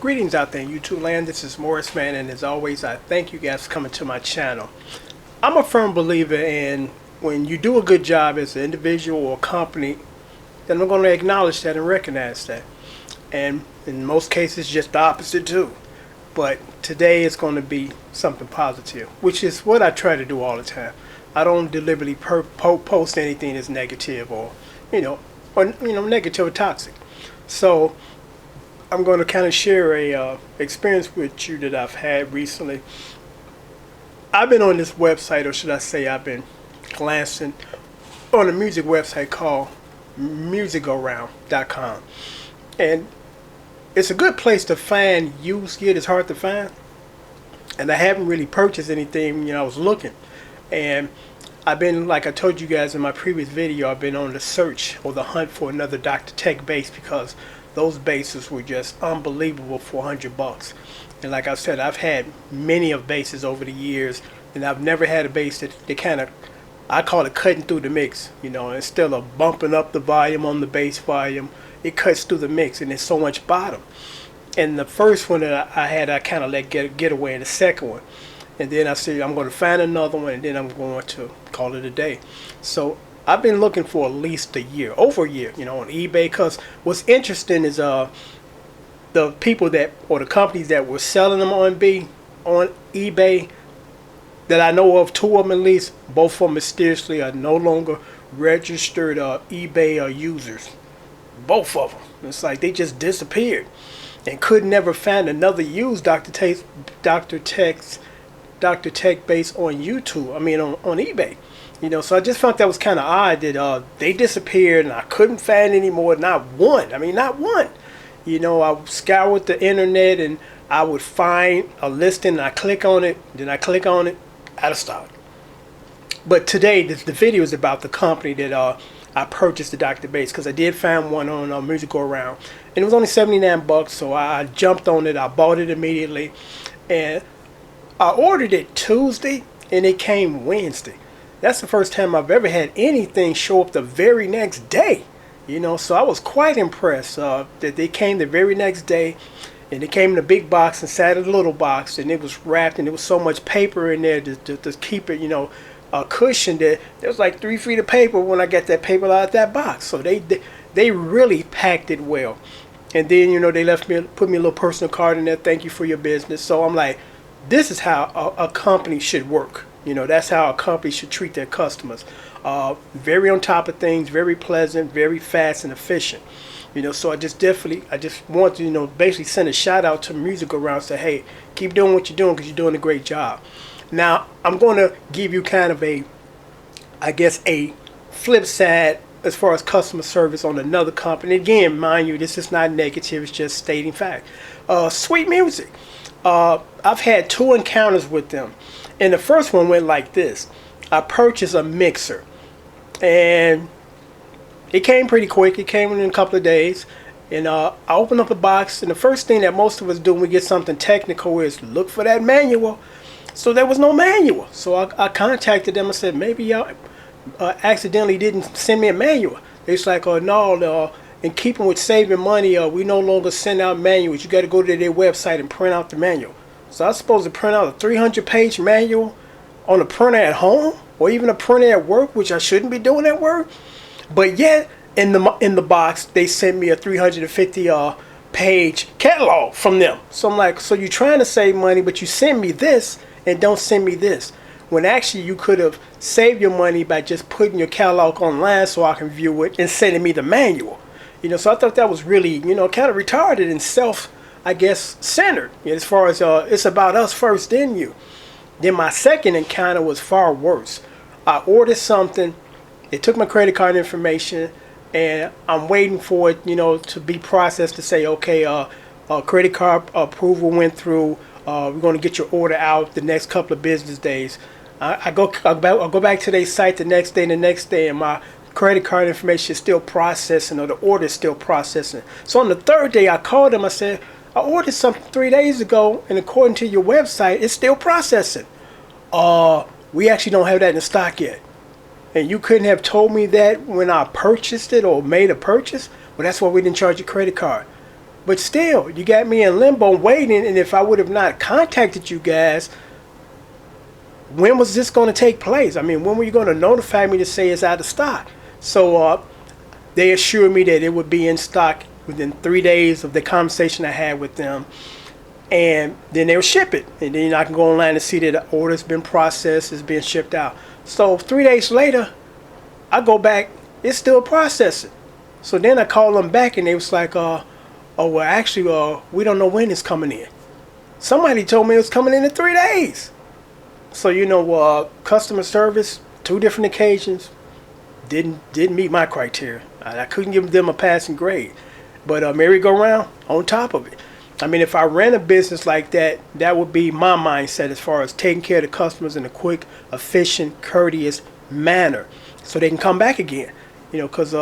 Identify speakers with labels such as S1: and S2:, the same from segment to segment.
S1: Greetings out there in YouTube land. This is Morris Man, and as always, I thank you guys for coming to my channel. I'm a firm believer in when you do a good job as an individual or company, then I'm going to acknowledge that and recognize that. And in most cases, just the opposite too. But today it's going to be something positive, which is what I try to do all the time. I don't deliberately post anything that's negative or negative or toxic. So I'm going to kind of share a experience with you that I've had recently. I've been on this website, or should I say I've been glancing on a music website called Musicgoround.com. And it's a good place to find used gear that's hard to find. And I haven't really purchased anything, I was looking. And I've been, like I told you guys in my previous video, I've been on the search or the hunt for another Dr. Tech bass because those basses were just unbelievable for $100. And like I said, I've had many of basses over the years, and I've never had a bass that kind of, I call it cutting through the mix. Instead of bumping up the volume on the bass volume, it cuts through the mix, and there's so much bottom. And the first one that I had, I kind of let get away in the second one. And then I said, I'm going to find another one, and then I'm going to call it a day. So I've been looking for at least a year, over a year, on eBay, because what's interesting is the people that, or the companies that were selling them on eBay, that I know of, two of them at least, both of them mysteriously are no longer registered eBay users. Both of them. It's like they just disappeared and could never find another used Dr. Tech bass on YouTube. On eBay. So I just felt that was kind of odd that they disappeared and I couldn't find any more. Not one. Not one. I scoured the internet and I would find a listing and I click on it. Then I click on it, out of stock. But today, the video is about the company that I purchased the Dr. Bass, because I did find one on Musicgoround, and it was only $79. So I jumped on it. I bought it immediately, and I ordered it Tuesday, and it came Wednesday. That's the first time I've ever had anything show up the very next day. So I was quite impressed that they came the very next day, and it came in a big box inside of a little box, and it was wrapped, and there was so much paper in there to keep it, cushioned. There was like 3 feet of paper when I got that paper out of that box. So they really packed it well. And then, they put me a little personal card in there. Thank you for your business. So I'm like, this is how a company should work. That's how a company should treat their customers. Very on top of things, very pleasant, very fast and efficient. So I just want to, basically send a shout out to Musicgoround, say, hey, keep doing what you're doing because you're doing a great job. Now, I'm going to give you kind of a flip side as far as customer service on another company. Again, mind you, this is not negative, it's just stating fact. Sweet Music. I've had 2 encounters with them. And the first one went like this. I purchased a mixer. And it came pretty quick. It came in a couple of days. And I opened up the box. And the first thing that most of us do when we get something technical is look for that manual. So there was no manual. So I contacted them and said, maybe y'all accidentally didn't send me a manual. They're like, oh, no. In keeping with saving money, we no longer send out manuals. You got to go to their website and print out the manual. So I was supposed to print out a 300-page manual on a printer at home, or even a printer at work, which I shouldn't be doing at work. But yet, in the box, they sent me a 350-page catalog from them. So I'm like, so you're trying to save money, but you send me this and don't send me this. When actually you could have saved your money by just putting your catalog online so I can view it and sending me the manual. So I thought that was really, kind of retarded and centered, as far as it's about us first, then you. Then my second encounter was far worse. I ordered something, they took my credit card information, and I'm waiting for it, to be processed to say, okay, credit card approval went through, we're going to get your order out the next couple of business days. I'll go back to their site the next day, and my credit card information is still processing, or the order is still processing. So on the third day, I called them. I said, I ordered something 3 days ago, and according to your website, it's still processing. We actually don't have that in stock yet. And you couldn't have told me that when I purchased it or made a purchase? Well, that's why we didn't charge your credit card. But still, you got me in limbo waiting, and if I would have not contacted you guys, when was this going to take place? I mean, when were you going to notify me to say it's out of stock? So they assured me that it would be in stock within 3 days of the conversation I had with them, and then they'll ship it. And then I can go online and see that the order's been processed, it's been shipped out. So 3 days later, I go back, it's still processing. So then I call them back, and they was like, oh, well, actually, we don't know when it's coming in. Somebody told me it was coming in 3 days. So, customer service, 2 different occasions, didn't meet my criteria. I couldn't give them a passing grade. But Merry-Go-Round, on top of it. I mean, if I ran a business like that, that would be my mindset as far as taking care of the customers in a quick, efficient, courteous manner so they can come back again. Because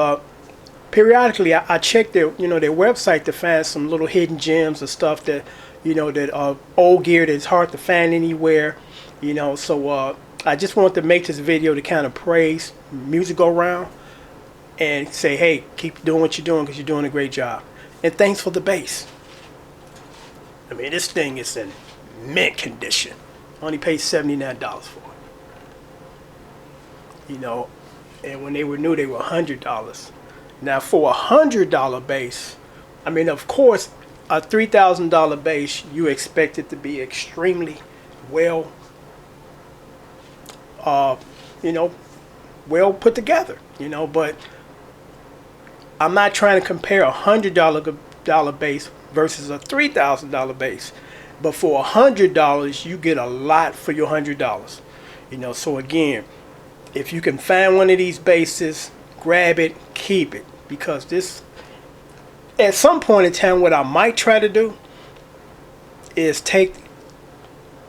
S1: periodically I check their website to find some little hidden gems or stuff that, that old gear that's hard to find anywhere. So I just wanted to make this video to kind of praise Musicgoround and say, hey, keep doing what you're doing because you're doing a great job. And thanks for the bass. I mean, this thing is in mint condition. Only paid $79 for it. And when they were new, they were $100. Now, for $100 bass, I mean, of course, a $3,000 bass, you expect it to be extremely well put together, but I'm not trying to compare a $100 bass versus a $3,000 bass. But for $100, you get a lot for your $100. So again, if you can find one of these basses, grab it, keep it, because this, at some point in time, what I might try to do is take,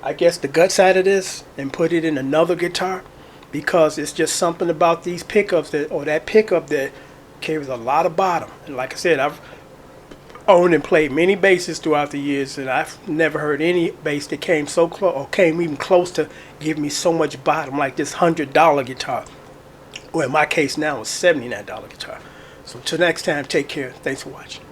S1: I guess, the guts out of this and put it in another guitar, because it's just something about these pickups that pickup that carries a lot of bottom. And like I said, I've owned and played many basses throughout the years, and I've never heard any bass that came so close or came even close to giving me so much bottom like this $100 guitar, or in my case now, a $79 guitar. So till next time, take care. Thanks for watching.